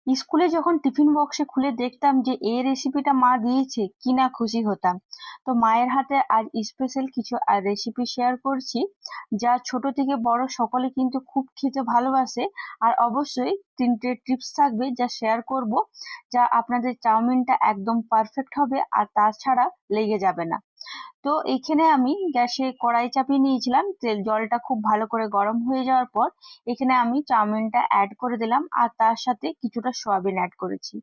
স্কুলে যখন টিফিন বক্সে খুলে দেখতাম যে এই রেসিপিটা মা দিয়েছে, কি না খুশি হতাম। তো মায়ের হাতে আজ স্পেশাল কিছু রেসিপি শেয়ার করছি, যা ছোট থেকে বড় সকলে কিন্তু খুব খেতে ভালোবাসে। আর অবশ্যই তিনটে টিপস থাকবে যা শেয়ার করব, যা আপনাদের চাউমিনটা একদম পারফেক্ট হবে আর তাছাড়া লেগে যাবে না। তো এখানে আমি গ্যাসে কড়াই চাপিয়ে নিয়েছিলাম, জলটা খুব ভালো করে গরম হয়ে যাওয়ার পর এখানে আমি চাউমিনটা অ্যাড করে দিলাম আর তার সাথে কিছুটা সয়াবিন অ্যাড করেছি।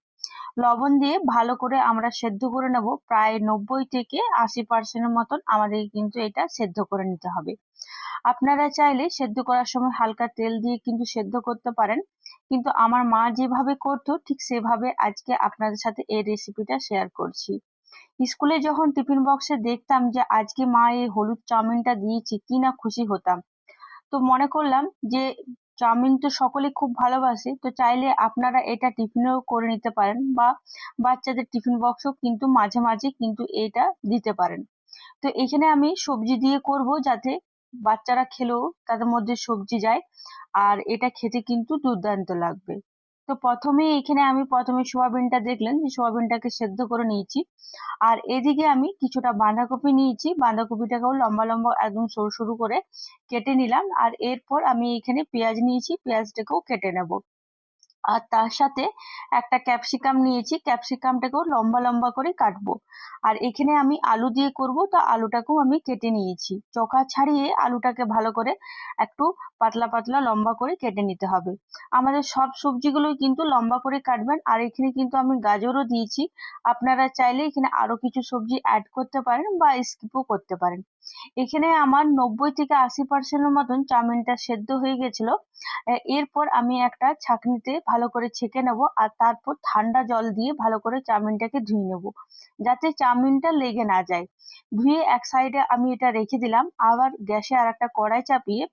লবণ দিয়ে ভালো করে আমরা সেদ্ধ করে নেব, প্রায় 90 থেকে 80% মতন আমাদের কিন্তু এটা সেদ্ধ করে নিতে হবে। আপনারা চাইলে সেদ্ধ করার সময় হালকা তেল দিয়ে কিন্তু সেদ্ধ করতে পারেন, কিন্তু আমার মা যেভাবে করতো ঠিক সেভাবে আজকে আপনাদের সাথে এই রেসিপিটা শেয়ার করছি। স্কুলে যখন টিফিন বক্সে দেখতাম যে আজকে মা এই হলুদ চাউমিনটা দিয়েছে, কি না খুশি হতাম। তো মনে করলাম যে চাউমিন তো সকলে খুব ভালোবাসে, তো চাইলে আপনারা এটা টিফিনেও করে নিতে পারেন বা বাচ্চাদের টিফিন বক্সও কিন্তু মাঝে মাঝে কিন্তু এটা দিতে পারেন। তো এখানে আমি সবজি দিয়ে করব, যাতে বাচ্চারা খেলেও তাদের মধ্যে সবজি যায় আর এটা খেতে কিন্তু দুর্দান্ত লাগবে। তো প্রথমে সোয়াবিনটা দেখলেন যে সোয়াবিনটাকে সেদ্ধ করে নিয়েছি। আর এদিকে আমি কিছুটা বাঁধাকপি নিয়েছি, বাঁধাকপিটাকেও লম্বা লম্বা একদম সরু সরু করে কেটে নিলাম। আর এরপর আমি এখানে পেঁয়াজ নিয়েছি, পেঁয়াজটাকেও কেটে নেব। আর তার সাথে একটা ক্যাপসিকাম নিয়েছি, ক্যাপসিকামটাকেও লম্বা লম্বা করে কাটবো। আর এখানে আমি আলু দিয়ে করব, তো আলুটাকেও আমি কেটে নিয়েছি, চোখা ছাড়িয়ে আলুটাকে ভালো করে একটু পাতলা পাতলা লম্বা করে কেটে নিতে হবে। আমাদের সব সবজিগুলোই কিন্তু লম্বা করে কাটবেন। আর এখানে কিন্তু আমি গাজরও দিয়েছি, আপনারা চাইলে এখানে আরো কিছু সবজি অ্যাড করতে পারেন বা স্কিপও করতে পারেন। এখানে আমার 90 থেকে 80% মতন চাউমিনটা সেদ্ধ হয়ে গেছিল। এরপর আমি একটা ছাঁকনিতে ভালো করে ছেঁকে নেব আর তারপর ঠান্ডা জল দিয়ে ভালো করে চাউমিনটাকে ধুয়ে নেব, যাতে চাউমিনটা লেগে না যায়। ধুয়ে এক সাইডে আমি এটা রেখে দিলাম। আবার গ্যাসে আর একটা কড়াই চাপিয়ে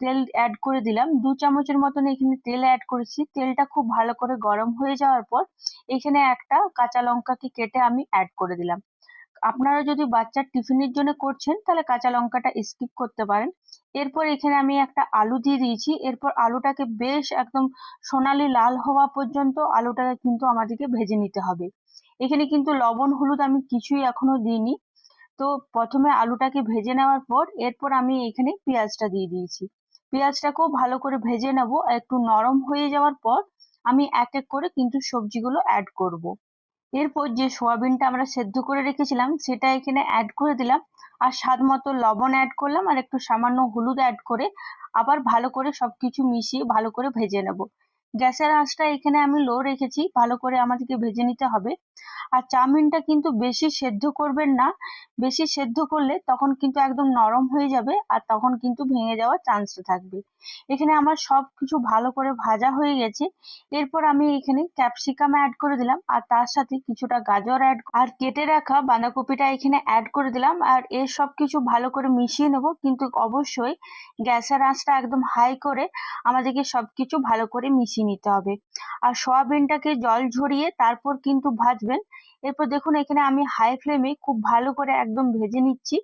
তেল অ্যাড করে দিলাম, 2 চামচের মতন এখানে তেল অ্যাড করেছি। তেলটা খুব ভালো করে গরম হয়ে যাওয়ার পর এখানে একটা কাঁচা লঙ্কাকে কেটে আমি অ্যাড করে দিলাম। আপনারা যদি বাচ্চার টিফিনের জন্য করছেন তাহলে কাঁচা লঙ্কাটা স্কিপ করতে পারেন। এরপর এখানে আমি একটা আলু দিয়ে দিয়েছি। এরপর আলুটাকে বেশ একদম সোনালী লাল হওয়া পর্যন্ত আলুটাকে কিন্তু আমাদেরকে ভেজে নিতে হবে। এখানে কিন্তু লবণ হলুদ আমি কিছুই এখনো দিইনি। তো প্রথমে আলুটাকে ভেজে নেওয়ার পর এরপর আমি এখানে পেঁয়াজটা দিয়ে দিয়েছি। পেঁয়াজটাকেও ভালো করে ভেজে নেব। একটু নরম হয়ে যাওয়ার পর আমি এক এক করে কিন্তু সবজিগুলো অ্যাড করব। এরপর যে সোয়াবিনটা আমরা সেদ্ধ করে রেখেছিলাম সেটা এখানে অ্যাড করে দিলাম। আর স্বাদ মতো লবণ অ্যাড করলাম আর একটু সামান্য হলুদ অ্যাড করে আবার ভালো করে সবকিছু মিশিয়ে ভালো করে ভেজে নেব। গ্যাসের আঁচটা এখানে আমি লো রেখেছি, ভালো করে আমাদেরকে ভেজে নিতে হবে। আর চাউমিনটা কিন্তু বেশি সেদ্ধ করবেন না, বেশি সেদ্ধ করলে তখন কিন্তু একদম নরম হয়ে যাবে আর তখন কিন্তু ভেঙে যাওয়ার চান্স থাকবে। এখানে আমার সবকিছু ভালো করে ভাজা হয়ে গেছে। এরপর আমি এখানে ক্যাপসিকাম অ্যাড করে দিলাম আর তার সাথে কিছুটা গাজর আর কেটে রাখা বাঁধাকপিটা এখানে অ্যাড করে দিলাম। আর এর সবকিছু ভালো করে মিশিয়ে নেব, কিন্তু অবশ্যই গ্যাসের আঁচটা একদম হাই করে আমাদেরকে সবকিছু ভালো করে মিশিয়ে নিতে হবে। আর সয়াবিনটাকে জল ঝরিয়ে তারপর কিন্তু ভাজবেন। এরপর দেখুন এখানে আমি হাই ফ্লেমে খুব ভালো করে একদম ভেজে নিচ্ছি।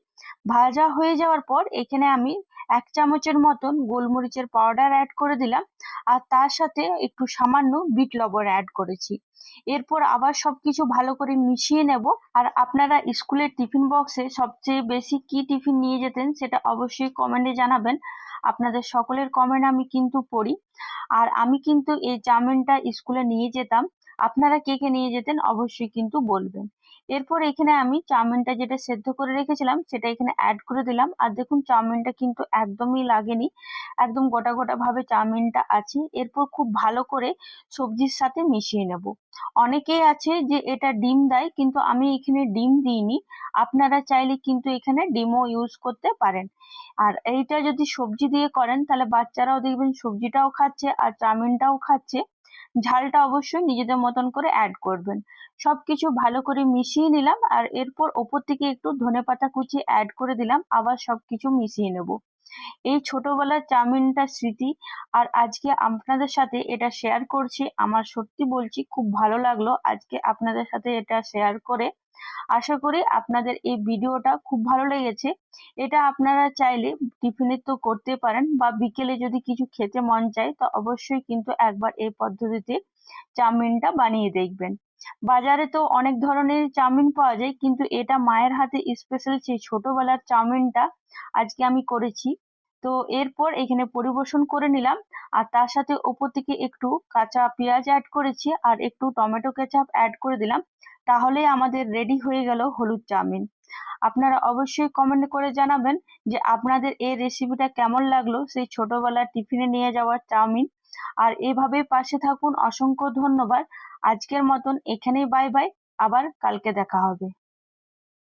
ভাজা হয়ে যাওয়ার পর এখানে আমি 1 চামচের মতন গোলমরিচের পাউডার অ্যাড করে দিলাম আর তার সাথে একটু সামান্য বিট লবণ অ্যাড করেছি। এরপর আবার সবকিছু ভালো করে মিশিয়ে নেব। আর আপনারা স্কুলের টিফিন বক্সে সবচেয়ে বেশি কি টিফিন নিয়ে যেতেন সেটা অবশ্যই কমেন্টে জানাবেন। আপনাদের সকলের কমেন্ট আমি কিন্তু পড়ি। আর আমি কিন্তু এই চাউমিনটা স্কুলে নিয়ে যেতাম। আপনারা কে কে নিয়ে যেতেন অবশ্যই কিন্তু বলবেন। এরপর এখানে আমি চাউমিনটা যেটা সেদ্ধ করে রেখেছিলাম সেটা এখানে অ্যাড করে দিলাম। আর দেখুন চাউমিনটা কিন্তু একদমই লাগেনি, একদম গোটা গোটা ভাবে চাউমিনটা আছে। এরপর খুব ভালো করে সবজির সাথে মিশিয়ে নেব। অনেকেই আছে যে এটা ডিম দেয়, কিন্তু আমি এখানে ডিম দিইনি। আপনারা চাইলে কিন্তু এখানে ডিমও ইউজ করতে পারেন। আর এইটা যদি সবজি দিয়ে করেন তাহলে বাচ্চারাও দেখবেন সবজিটাও খাচ্ছে আর চাউমিনটাও খাচ্ছে। ঝালটা অবশ্যই নিজেদের মতন করে অ্যাড করবেন। সবকিছু ভালো করে মিশিয়ে নিলাম আর এরপর ওপর থেকে একটু ধনেপাতা কুচি অ্যাড করে দিলাম, আবার সবকিছু মিশিয়ে নেব। এই ছোটবেলার চাউমিনটা স্মৃতি, আর আজকে আপনাদের সাথে এটা শেয়ার করছি। আমার সত্যি বলছি খুব ভালো লাগলো আজকে আপনাদের সাথে এটা শেয়ার করে। আশা করি আপনাদের এই ভিডিওটা খুব ভালো লেগেছে। এটা আপনারা চাইলে টিফিনে তো করতে পারেন, বা বিকেলে যদি কিছু খেতে মন চায় তো অবশ্যই কিন্তু একবার এই পদ্ধতিতে চাউমিনটা বানিয়ে দেখবেন। বাজারে তো অনেক ধরনের চাউমিন পাওয়া যায়, কিন্তু এটা মায়ের হাতে স্পেশাল সেই ছোটবেলার চাউমিনটা আজকে আমি করেছি। তো এরপর এখানে পরিবেশন করে নিলাম, আর তার সাথে ওপর থেকে একটু কাঁচা পেঁয়াজ অ্যাড করেছি আর একটু টমেটো কেচাপ অ্যাড করে দিলাম। তাহলেই আমাদের রেডি হয়ে গেল হলুদ চাউমিন। আপনারা অবশ্যই কমেন্ট করে জানাবেন যে আপনাদের এই রেসিপিটা কেমন লাগলো, সেই ছোটবেলার টিফিনে নিয়ে যাওয়ার চাউমিন। আর এভাবে পাশে থাকুন। অসংখ্য ধন্যবাদ। আজকের মতন এখানেই বাই বাই। আবার কালকে দেখা হবে।